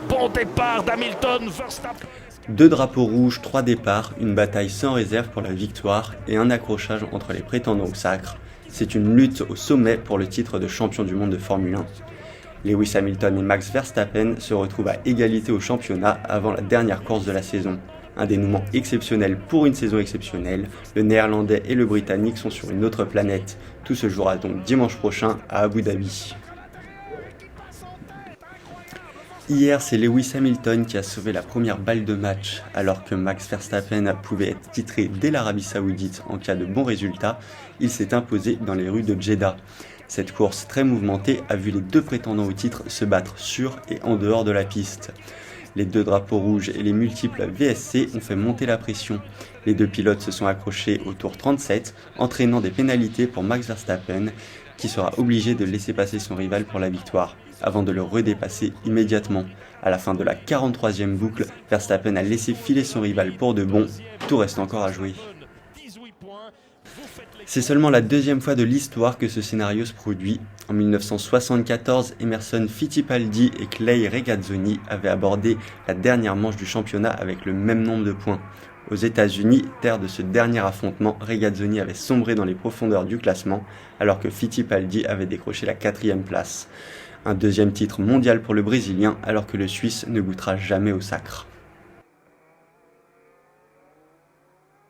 Bon départ d'Hamilton, Verstappen. 2 drapeaux rouges, 3 départs, une bataille sans réserve pour la victoire et un accrochage entre les prétendants au sacre. C'est une lutte au sommet pour le titre de champion du monde de Formule 1. Lewis Hamilton et Max Verstappen se retrouvent à égalité au championnat avant la dernière course de la saison. Un dénouement exceptionnel pour une saison exceptionnelle, le néerlandais et le britannique sont sur une autre planète. Tout se jouera donc dimanche prochain à Abu Dhabi. Hier, c'est Lewis Hamilton qui a sauvé la première balle de match, alors que Max Verstappen pouvait être titré dès l'Arabie Saoudite en cas de bons résultats. Il s'est imposé dans les rues de Jeddah. Cette course très mouvementée a vu les 2 prétendants au titre se battre sur et en dehors de la piste. Les 2 drapeaux rouges et les multiples VSC ont fait monter la pression. Les 2 pilotes se sont accrochés au tour 37, entraînant des pénalités pour Max Verstappen, qui sera obligé de laisser passer son rival pour la victoire, avant de le redépasser immédiatement. À la fin de la 43e boucle, Verstappen a laissé filer son rival pour de bon. Tout reste encore à jouer. C'est seulement la 2e fois de l'histoire que ce scénario se produit. En 1974, Emerson Fittipaldi et Clay Regazzoni avaient abordé la dernière manche du championnat avec le même nombre de points. Aux États-Unis, terre de ce dernier affrontement, Regazzoni avait sombré dans les profondeurs du classement, alors que Fittipaldi avait décroché la 4e place. Un 2e titre mondial pour le Brésilien, alors que le Suisse ne goûtera jamais au sacre.